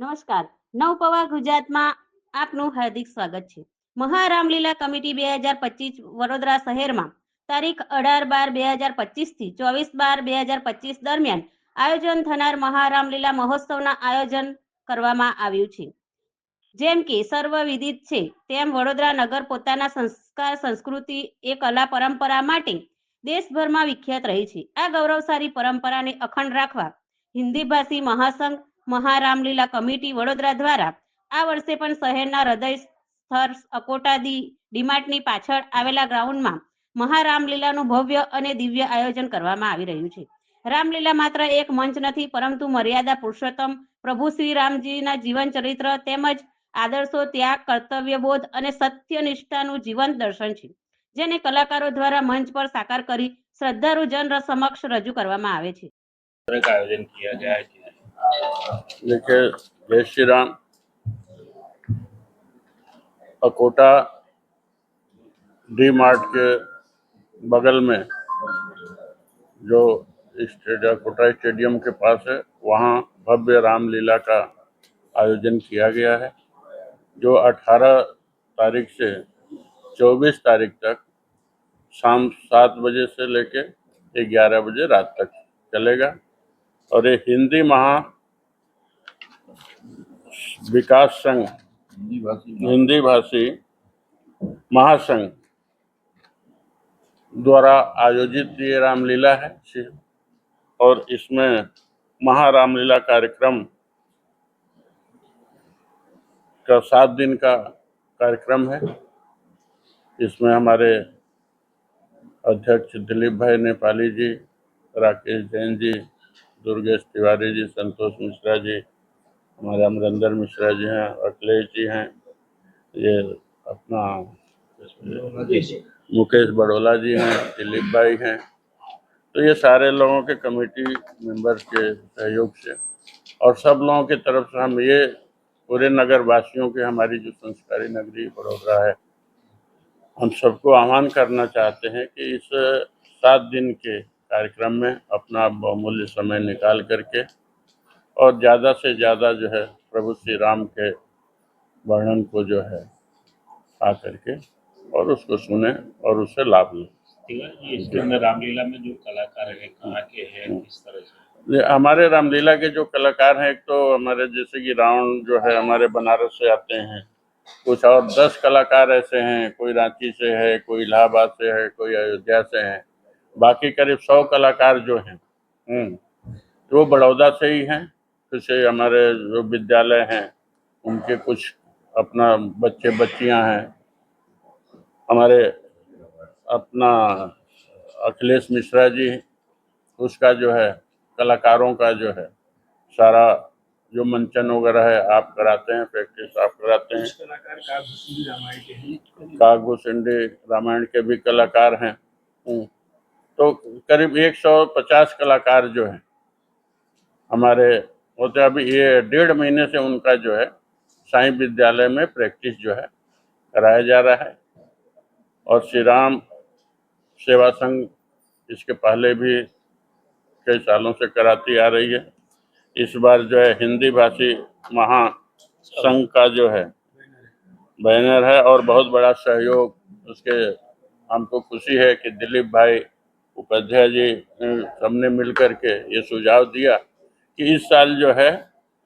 નમસ્કાર, નવપવા ગુજરાતમાં આપનું હાર્દિક સ્વાગત છે। મહારામલીલા કમિટી 2025 વડોદરા શહેરમાં તારીખ 18/12/2025 થી 24/12/2025 દરમિયાન આયોજન થનાર મહારામલીલા મહોત્સવના આયોજન કરવામાં આવ્યું છે। જેમ કે સર્વવિદિત છે તેમ વડોદરા નગર પોતાના સંસ્કાર, સંસ્કૃતિ એ કલા પરંપરા માટે દેશભરમાં વિખ્યાત રહી છે। આ ગૌરવશાળી પરંપરાને અખંડ રાખવા હિન્દી ભાષી મહાસંઘ મહારામલીલા કમિટી વડોદરા દ્વારા આ વર્ષે પણ શહેરના હૃદય સ્થળ અકોટા ડીમાર્ટની પાછળ આવેલા ગ્રાઉન્ડમાં મહારામલીલાનું ભવ્ય અને દિવ્ય આયોજન કરવામાં આવી રહ્યું છે। રામલીલા માત્ર એક મંચ નથી, પરંતુ મર્યાદા પુરુષોત્તમ પ્રભુ શ્રી રામજીના જીવન ચરિત્ર તેમજ આદર્શો, ત્યાગ, કર્તવ્યબોધ અને સત્યનિષ્ઠાનું જીવંત દર્શન છે, જેને કલાકારો દ્વારા મંચ પર સાકાર કરી શ્રદ્ધાળુ જન સમક્ષ રજૂ કરવામાં આવે છે। आयोजन किया गया है। देखिए, जय श्री राम। अकोटा डी मार्ट के बगल में जो अकोटा स्टेडियम के पास है, वहाँ भव्य रामलीला का आयोजन किया गया है, जो 18 तारीख से 24 तारीख तक शाम 7 बजे से लेके 11 बजे रात तक चलेगा। और ये हिंदी विकास संघ, हिंदी भाषी महासंघ द्वारा आयोजित ये रामलीला है। और इसमें महारामलीला कार्यक्रम का 7 दिन का कार्यक्रम है। इसमें हमारे अध्यक्ष दिलीप भाई नेपाली जी, राकेश जैन जी, दुर्गेश तिवारी जी, संतोष मिश्रा जी, हमारे अमरिंदर मिश्रा जी हैं, अखिलेश जी हैं, ये अपना मुकेश बड़ोला जी हैं, दिलीप भाई हैं। तो ये सारे लोगों के कमेटी मेंबर्स के सहयोग से और सब लोगों की तरफ से हम ये पूरे नगर वासियों के, हमारी जो संस्कारी नगरी वडोदरा है, हम सबको आह्वान करना चाहते हैं कि इस 7 दिन के कार्यक्रम में अपना बहुमूल्य समय निकाल करके और ज़्यादा से ज़्यादा जो है प्रभु श्री राम के वर्णन को जो है आ करके और उसको सुने और उससे लाभ लें। इसके अंदर रामलीला में जो कलाकार है कहाँ के हैं, किस तरह से? हमारे रामलीला के जो कलाकार हैं, एक तो हमारे जैसे कि रावण जो है हमारे बनारस से आते हैं, कुछ और 10 कलाकार ऐसे हैं, कोई रांची से है, कोई इलाहाबाद से है, कोई अयोध्या से है, बाकी करीब 100 कलाकार जो हैं वो बड़ौदा से ही हैं। जैसे हमारे जो विद्यालय हैं उनके कुछ अपना बच्चे बच्चियां हैं, हमारे अपना अखिलेश मिश्रा जी, उसका जो है कलाकारों का जो है सारा जो मंचन वगैरह है आप कराते हैं, प्रैक्टिस आप कराते हैं। कागभूषुंडी रामायण के भी कलाकार हैं। तो करीब 150 कलाकार जो हैं हमारे होते। अभी ये 1.5 महीने से उनका जो है साईं विद्यालय में प्रैक्टिस जो है कराया जा रहा है। और श्री राम सेवा संघ इसके पहले भी कई सालों से कराती आ रही है। इस बार जो है हिंदी भाषी महासंघ का जो है बैनर है और बहुत बड़ा सहयोग उसके हमको खुशी है कि दिलीप भाई उपाध्याय जी सबने मिल करके ये सुझाव दिया कि इस साल जो है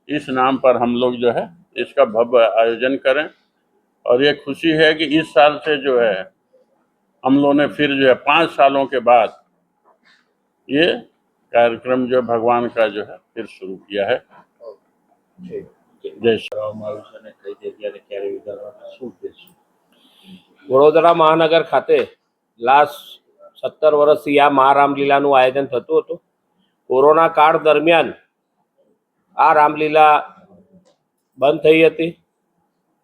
इस नाम पर हम लोग जो है इसका भव्य आयोजन करें। और ये खुशी है कि इस साल से जो है हम लोगों ने फिर जो है 5 सालों के बाद ये कार्यक्रम जो भगवान का जो है फिर शुरू किया है। जय श्री राम। વડોદરા મહાનગર ખાતે લાસ્ટ 17 વર્ષથી આ મહારામલીલાનું આયોજન થતું હતું। કોરોના કાળ દરમિયાન આ રામલીલા બંધ થઈ હતી।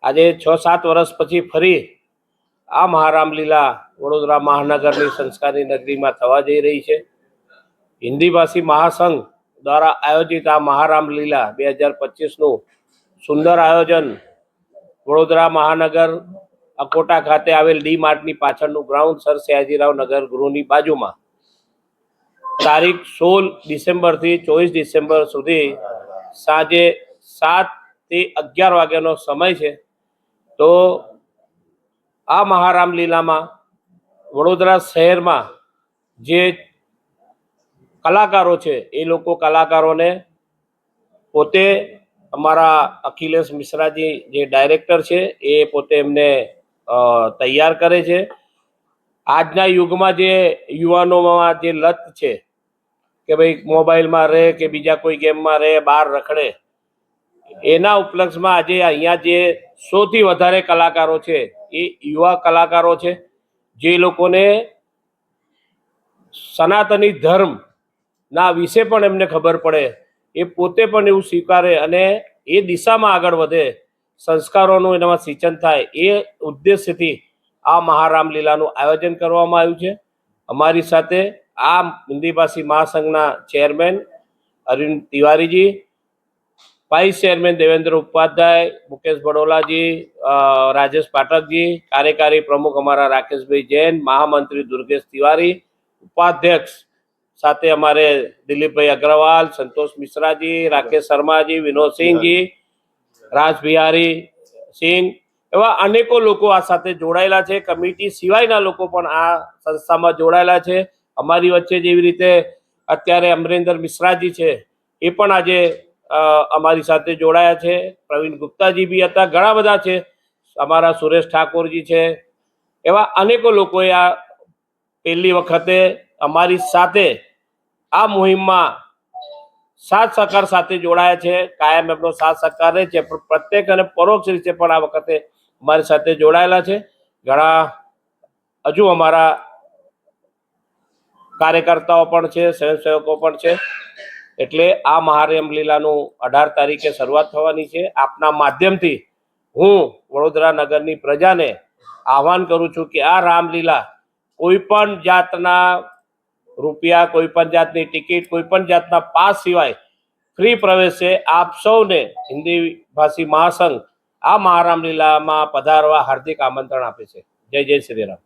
આજે 6-7 વર્ષ પછી ફરી આ મહારામલીલા વડોદરા મહાનગરની સંસ્કારી નગરીમાં થવા જઈ રહી છે। હિન્દી ભાષી મહાસંઘ દ્વારા આયોજિત આ મહારામલીલા 2025નું સુંદર આયોજન વડોદરા મહાનગર અકોટા ખાતે આવેલ ડી માર્ટની પાછળનું ગ્રાઉન્ડ સર સયાજીરાવ નગર ગૃહની બાજુમાં તારીખ 16 ડિસેમ્બરથી 24 ડિસેમ્બર સુધી સાંજે 7 તે 11 વાગ્યાનો સમય છે. તો આ મહારામલીલામાં વડોદરા શહેરમાં જે કલાકારો છે એ લોકો કલાકારોને પોતે અમારા અખિલેશ મિશ્રાજી જે ડાયરેક્ટર છે એ પોતે એમને તૈયાર કરે છે. આજના યુગમાં જે યુવાનોમાં જે લત છે કે ભાઈ મોબાઈલમાં રહે કે બીજા કોઈ ગેમમાં રહે, બહાર રખડે, એના ઉપલક્ષમાં આજે અહીંયા જે 100થી વધારે કલાકારો છે એ યુવા કલાકારો છે, જે લોકોને સનાતની ધર્મના વિશે પણ એમને ખબર પડે, એ પોતે પણ એવું સ્વીકારે અને એ દિશામાં આગળ વધે, સંસ્કારોનું એનામાં સિંચન થાય, એ ઉદ્દેશ્યથી આ મહારામલીલાનું આયોજન કરવામાં આવ્યું છે. અમારી સાથે આ હિન્દી ભાષી મહાસંઘના ચેરમેન અરવિંદ તિવારીજી, વાઇસ ચેરમેન દેવેન્દ્ર ઉપાધ્યાય, મુકેશ બડોલાજી, રાજેશ પાઠકજી, કાર્યકારી પ્રમુખ અમારા રાકેશભાઈ જૈન, મહામંત્રી દુર્ગેશ તિવારી, ઉપાધ્યક્ષ સાથે અમારે દિલીપભાઈ અગ્રવાલ, સંતોષ મિશ્રાજી, રાકેશ શર્માજી, વિનોદસિંહજી, રાજ બિહારી સિંહ, એવા અનેકો લોકો આ સાથે જોડાયેલા છે. કમિટી સિવાયના લોકો પણ આ સંસ્થામાં જોડાયેલા છે. અમારી વચ્ચે જેવી રીતે અત્યારે અમરેન્દ્ર મિશ્રાજી છે એ પણ આજે અમારી સાથે જોડાયા છે. પ્રવીણ ગુપ્તાજી બી હતા, ઘણા બધા છે, અમારા સુરેશ ઠાકોરજી છે. એવા અનેકો લોકોએ આ પહેલી વખતે અમારી સાથે આ મુહિમમાં સાથ સહકાર સાથે જોડાયા છે. કાયમ એમનો સાથ સહકાર રહે છે, પણ પ્રત્યેક અને પરોક્ષ રીતે પણ આ વખતે અમારી સાથે જોડાયેલા છે. ઘણા હજુ અમારા કાર્યકર્તાઓ પણ છે, સ્વયંસેવકો પણ છે. એટલે આ મહારામલીલાનું 18 તારીખે શરૂઆત થવાની છે. આપના માધ્યમથી હું વડોદરા નગરની પ્રજાને આહવાન કરું છું કે આ રામલીલા કોઈ પણ જાતના રૂપિયા, કોઈ પણ જાતની ટિકિટ, કોઈ પણ જાતના પાસ સિવાય ફ્રી પ્રવેશ છે. આપ સૌને હિન્દી ભાષી મહાસંઘ આ મહારામલીલામાં પધારવા હાર્દિક આમંત્રણ આપે છે. જય જય શ્રી રામ.